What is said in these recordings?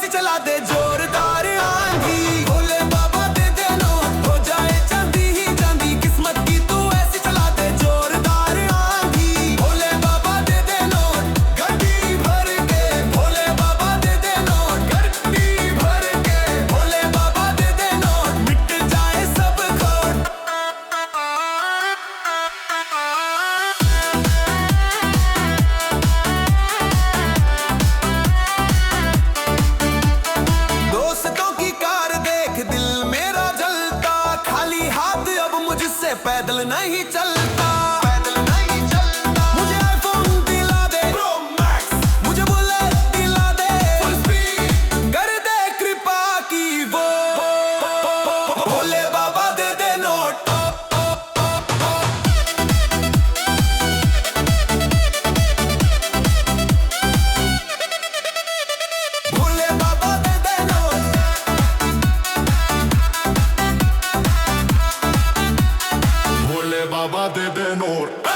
ऐसी चला दे जोरदार आंधी। भोले बाबा दे दे नोट हो जाए चांदी ही चांदी, किस्मत की तू ऐसी चला दे जोरदार आंधी। भोले बाबा दे दे नोट गड्डी भर के, भोले बाबा दे दे नोट गड्डी भर के, भोले बाबा दे दे नोट मिट जाए सब खोट। दोस्तों की कार देख दिल मेरा जलता, खाली हाथ अब मुझसे पैदल नहीं चलता, पैदल नहीं चलता। मुझे आईफोन दिला दे प्रो मैक्स, मुझे बुलेट दिला दे फुल स्पीड, कर दे कृपा की वो। भोले बाबा दे दे note. Bhole Baba they they note. Bhole Baba they they note.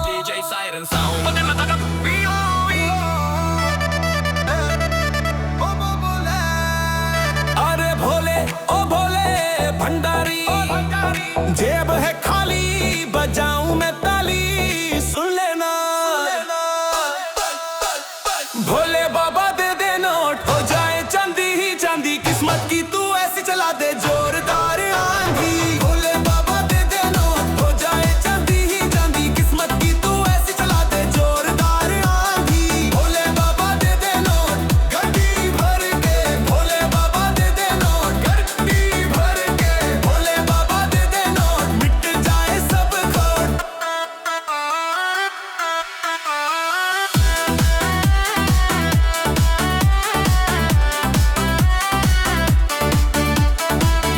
DJ Siren Sound. But then I thought अरे भोले ओ भोले भंडारी, जेब है खाली बजाऊं मैं ताली, सुन लेना। भोले बाबा दे दे नोट हो जाए चांदी ही चांदी, किस्मत की तू ऐसी चला दे जोरदार आंधी। भोले बाबा दे दे नोट हो जाए चांदी ही चांदी, किस्मत की तू ऐसी चला दे जोरदार आंधी। भोले बाबा दे दे नोट गड्डी भर के, भोले बाबा दे दे नोट गड्डी भर के, भोले बाबा दे दे नोट मिट जाए सब खोट।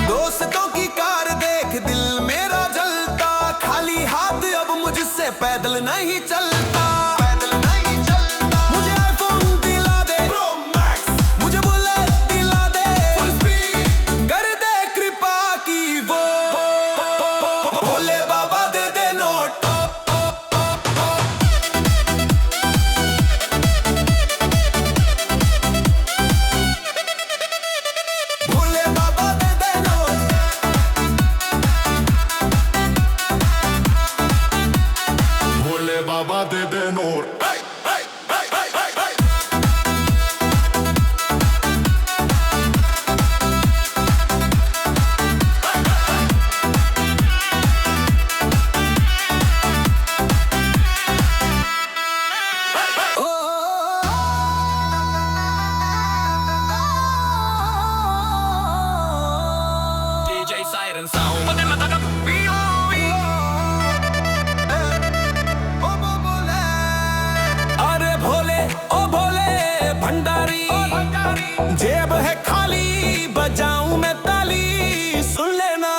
दोस्तों की कार देख दिल मेरा जलता, खाली हाथ अब मुझसे पैदल नहीं चलता, पैदल नहीं चलता। मुझे आईफोन दिला दे प्रो मैक्स, मुझे बुलेट दिला दे फुल स्पीड, कर दे कृपा की वो। भोले बाबा दे दे note. Bhole Baba they they note. Bhole Baba they they note. DJ Siren Sound. But then I thought अरे भोले ओ भोले भंडारी, जेब है खाली बजाऊं मैं ताली, सुन लेना।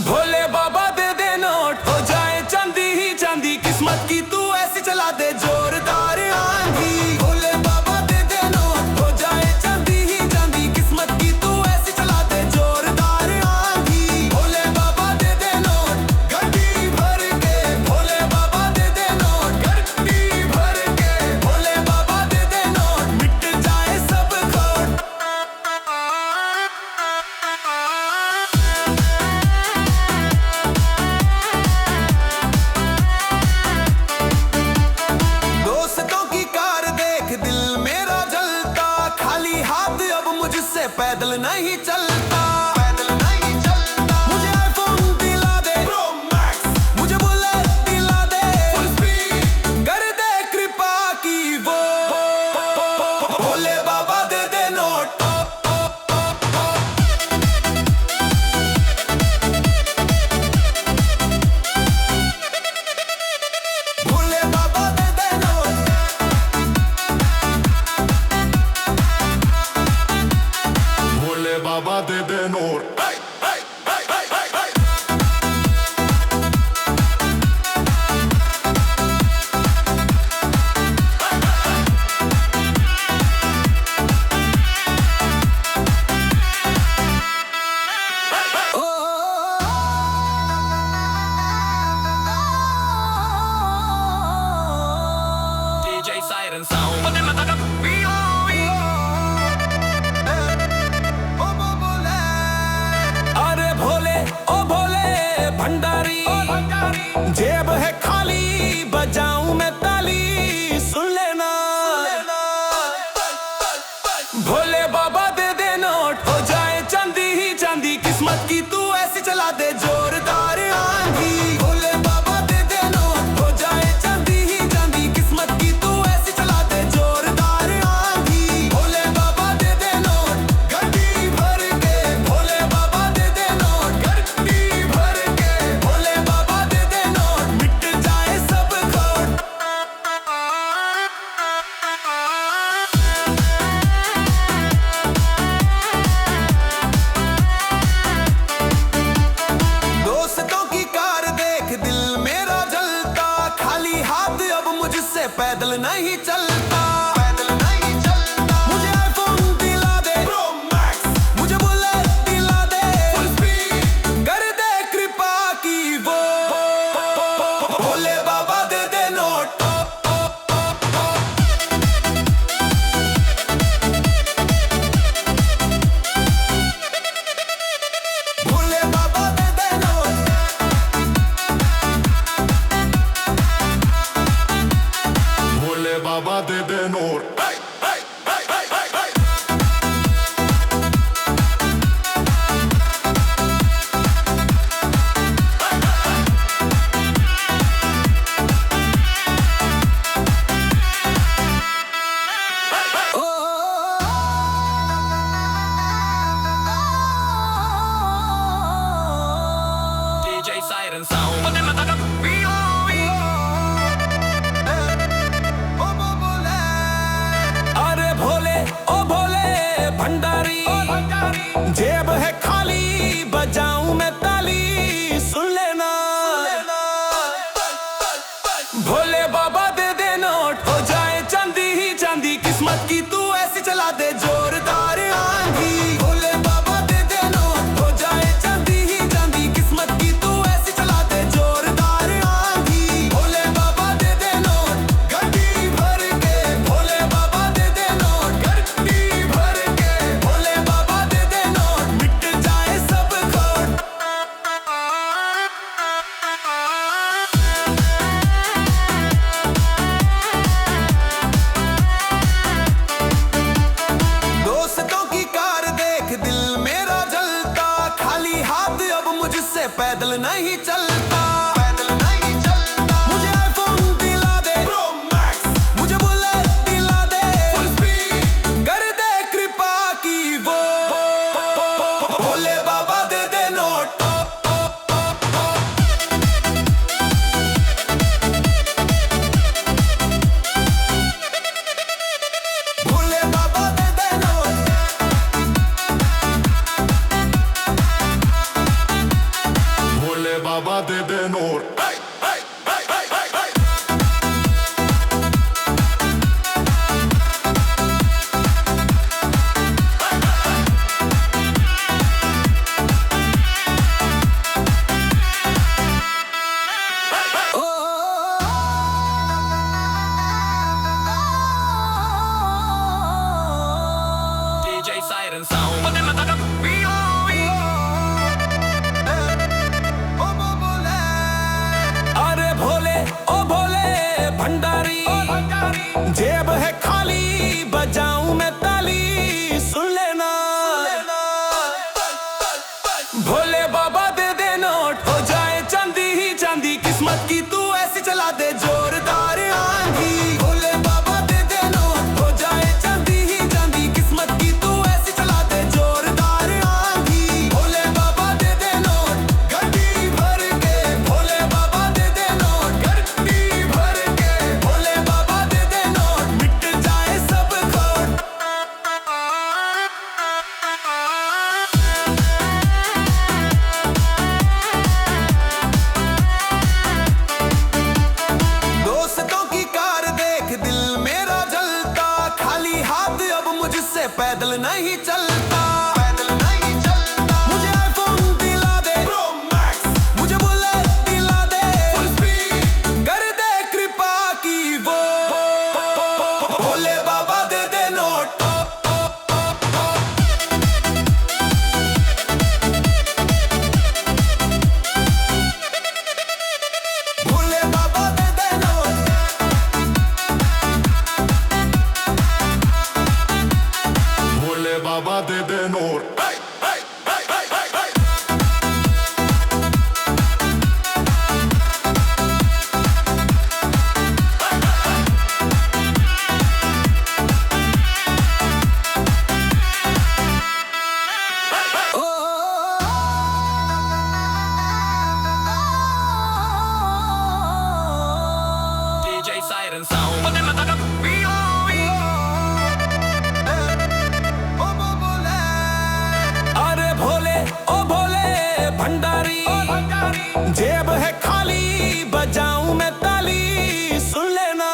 भोले बाबा दे दे नोट हो जाए चांदी ही चांदी, किस्मत की तू ऐसी चला दे जोरदार आंधी। भोले बाबा दे दे नोट हो जाए चांदी ही चांदी, किस्मत की तू ऐसी चला दे जोरदार आंधी। भोले बाबा दे दे नोट गड्डी भर के, भोले बाबा दे दे नोट गड्डी भर के, भोले बाबा दे दे नोट मिट जाए सब खोट। भंडारी जेब है खाली बजाऊं मैं ताली सुन लेना भोले बाबा दे दे नोट हो जाए चांदी ही चांदी किस्मत की तू ऐसी चला दे जोरदार आंधी भोले बाबा दे दे नोट हो जाए चांदी ही चांदी किस्मत की तू ऐसी चला दे जोरदार आंधी भोले बाबा दे दे नोट गड्डी भर के भोले बाबा दे दे नोट गड्डी भर के भोले बाबा दे दे नोट मिट जाए सब खोट दोस्तों की कार देख दिल मेरा जलता खाली हाथ अब मुझसे पैदल नहीं चलता मुझे आईफोन दिला दे प्रो मैक्स मुझे बुलेट दिला दे फुल स्पीड कर दे कृपा की वो भोले बाबा दे दे नोट भोले बाबा दे दे नोट भोले बाबा दे दे नोट DJ Siren Sound अरे भोले ओ भोले भंडारी जेब है खाली बजाऊं मैं ताली सुन लेना भोले बाबा दे दे नोट हो जाए चांदी ही चांदी किस्मत की तू ऐसी चला दे जोरदार आंधी भोले बाबा दे दे नोट हो जाए चांदी ही चांदी किस्मत की तू ऐसी चला दे जोरदार आंधी भोले बाबा दे दे नोट गड्डी भर के भोले बाबा दे दे नोट गड्डी भर के भोले बाबा दे दे नोट मिट जाए सब खोट दोस्तों की कार देख दिल मेरा जलता खाली हाथ अब मुझसे पैदल नहीं चलता मुझे आईफोन दिला दे प्रो मैक्स मुझे बुलेट दिला दे फुल स्पीड कर दे कृपा की वो भोले बाबा दे दे नोट भोले बाबा दे दे नोट भोले बाबा दे दे नोट DJ Siren Sound अरे भोले ओ भोले भंडारी जेब है खाली बजाऊं मैं ताली सुन लेना भोले बाबा दे दे नोट हो जाए चांदी ही चांदी किस्मत की तू ऐसी चला दे जोरदार आंधी भोले बाबा दे दे नोट हो जाए चांदी ही चांदी किस्मत की तू ऐसी चला दे जोरदार आंधी भोले बाबा दे दे नोट गड्डी भर के भोले बाबा दे दे नोट गड्डी भर के भोले बाबा दे दे नोट मिट जाए सब खोट दोस्तों की कार देख दिल मेरा जलता खाली हाथ अब मुझसे पैदल नहीं चलता मुझे आईफोन दिला दे प्रो मैक्स मुझे बुलेट दिला दे फुल स्पीड कर दे कृपा की वो भोले बाबा दे दे नोट जेब है खाली बजाऊं मैं ताली, सुन लेना।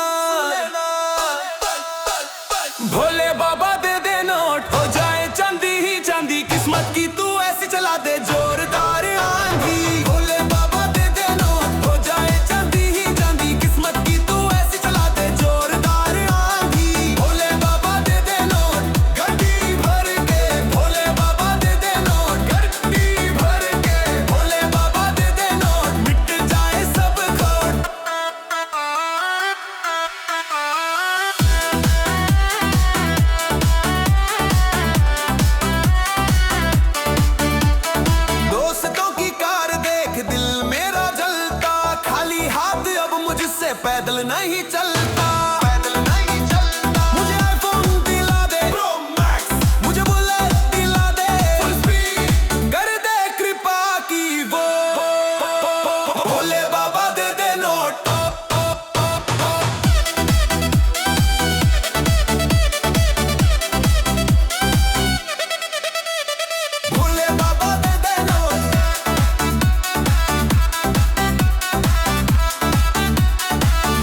भोले बाबा दे दे नोट, हो जाए चांदी ही चांदी, किस्मत की तू ऐसी चला दे जोरदार आंधी। भोले बाबा दे दे नोट, हो जाए चांदी ही चांदी, किस्मत की तू ऐसी चला दे जोरदार आंधी। भोले बाबा दे दे नोट, गड्डी भर के, भोले बाबा दे दे नोट, गड्डी भर के, भोले बाबा दे दे नोट, मिट जाए सब खोट। दोस्तों की कार देख दिल मेरा जलता, खाली हाथ अब मुझसे पैदल नहीं चलता, पैदल नहीं चलता। मुझे आईफोन दिला दे प्रो मैक्स, मुझे बुलेट दिला दे फुल स्पीड, कर दे कृपा की वो। भोले बाबा दे दे नोट, भोले बाबा दे दे नोट,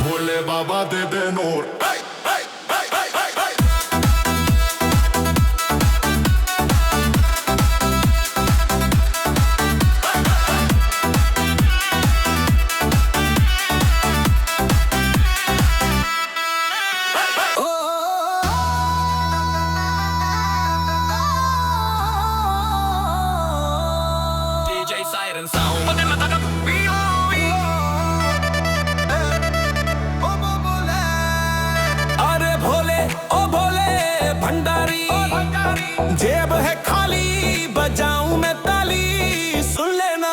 भोले बाबा दे दे नोट। DJ Siren Sound. अरे भोले ओ भोले भंडारी, जेब है खाली बजाऊं मैं ताली, सुन लेना।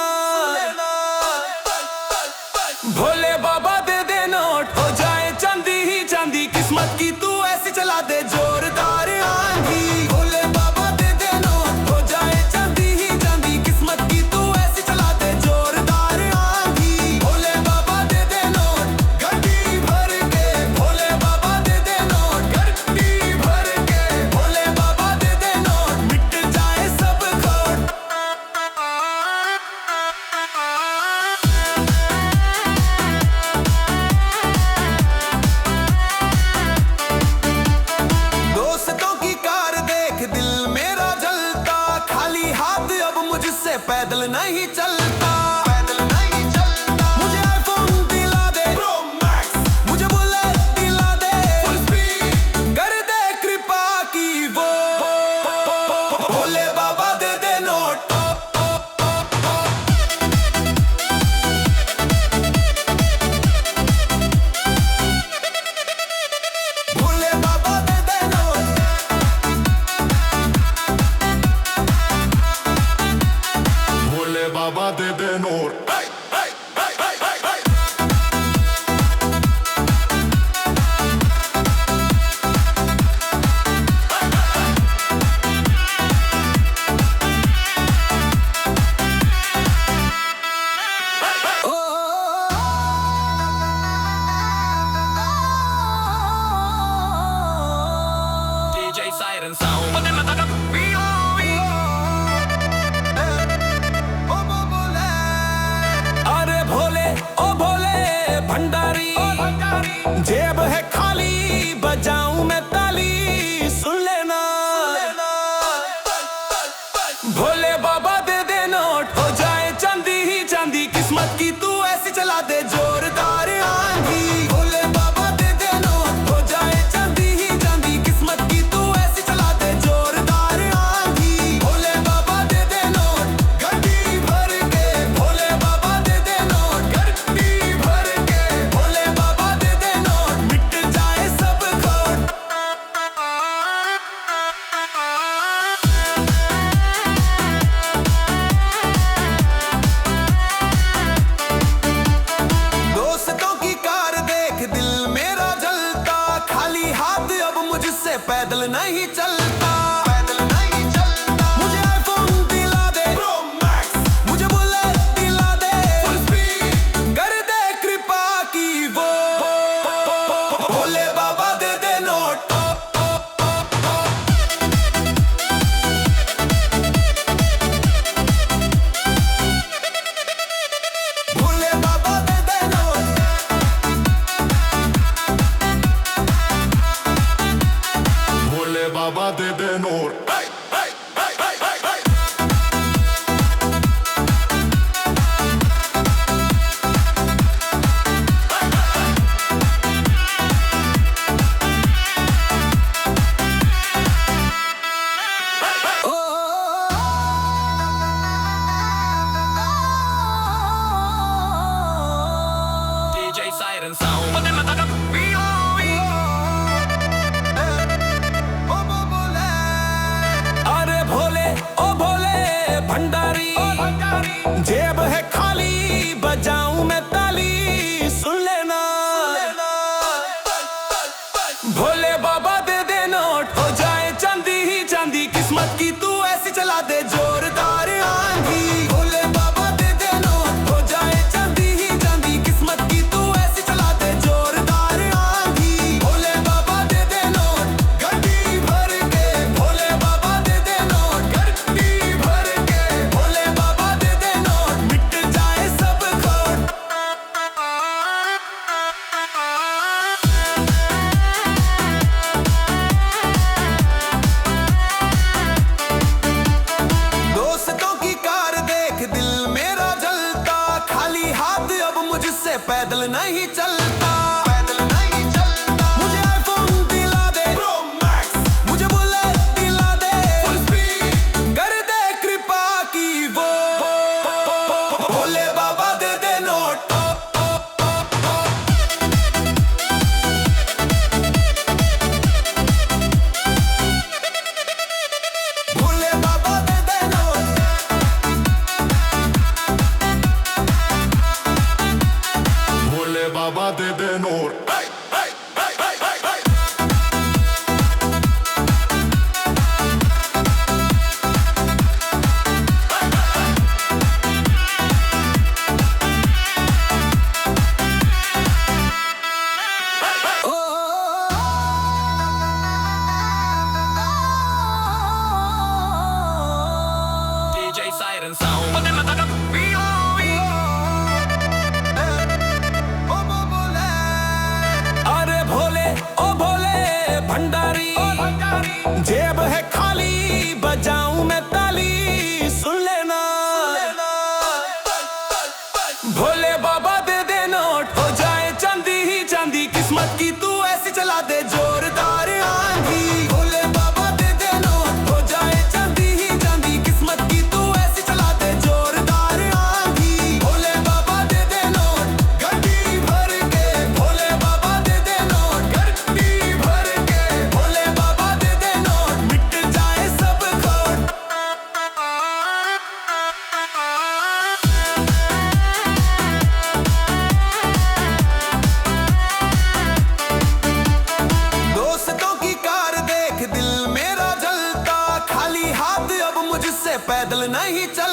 भोले बाबा दे दे नोट, हो जाए चांदी ही चांदी, किस्मत की तू ऐसी चला दे जोरदार आंधी। भोले बाबा दे दे नोट, हो जाए चांदी ही चांदी, किस्मत की तू ऐसी चला दे जोरदार आंधी। भोले बाबा दे दे नोट, गड्डी भर के, भोले बाबा दे दे नोट, गड्डी भर के, भोले बाबा दे दे नोट, मिट जाए सब खोट। दोस्तों की कार देख दिल मेरा जलता, खाली हाथ अब मुझसे पैदल नहीं चलता, पैदल नहीं चलता। मुझे आईफोन दिला दे प्रो मैक्स, मुझे बुलेट दिला दे फुल स्पीड, कर दे कृपा की वो। भोले बाबा दे दे नोट, भोले बाबा दे दे नोट, भोले बाबा दे दे नोट। DJ Siren Sound. अरे भोले ओ भोले भंडारी, जेब है खाली बजाऊं मैं ताली, सुन लेना। भोले बाबा दे दे नोट, हो जाए चांदी ही चांदी, किस्मत की तू ऐसी चला दे जोरदार आंधी। भोले बाबा दे दे नोट, हो जाए चांदी ही चांदी, किस्मत की तू ऐसी चला दे जोरदार आंधी। भोले बाबा दे दे नोट, गड्डी भर के, भोले बाबा दे दे नोट, गड्डी भर के, भोले बाबा दे दे नोट, मिट जाए सब खोट। दोस्तों की कार देख दिल मेरा जलता, खाली हाथ अब मुझसे पैदल नहीं चलता, पैदल नहीं चलता। मुझे आईफोन दिला दे प्रो मैक्स, मुझे बुलेट दिला दे फुल स्पीड, कर दे कृपा की वो। भोले बाबा दे दे नोट, पैदल नहीं चलता, पैदल नहीं चलता। मुझे आईफोन दिला दे प्रो मैक्स, मुझे बुलेट दिला दे फुल स्पीड, कर दे कृपा की वो भोले बाबा दे दे नोट। भोले बाबा दे दे नोट, भोले बाबा दे दे नोट। DJ Siren Sound. अरे भोले ओ भोले भंडारी, जेब है खाली बजाऊं मैं ताली, सुन लेना। भोले बाबा दे दे नोट, हो जाए चांदी ही चांदी, किस्मत की तू ऐसी चला दे जोरदार आंधी। भोले बाबा दे दे नोट, हो जाए चांदी ही चांदी, किस्मत की तू ऐसी चला दे जोरदार आंधी। भोले बाबा दे दे नोट, गड्डी भर के, भोले बाबा दे दे नोट, गड्डी भर के, भोले बाबा दे दे नोट, मिट जाए सब खोट। दोस्तों की कार देख दिल मेरा जलता, खाली हाथ अब मुझसे पैदल नहीं चल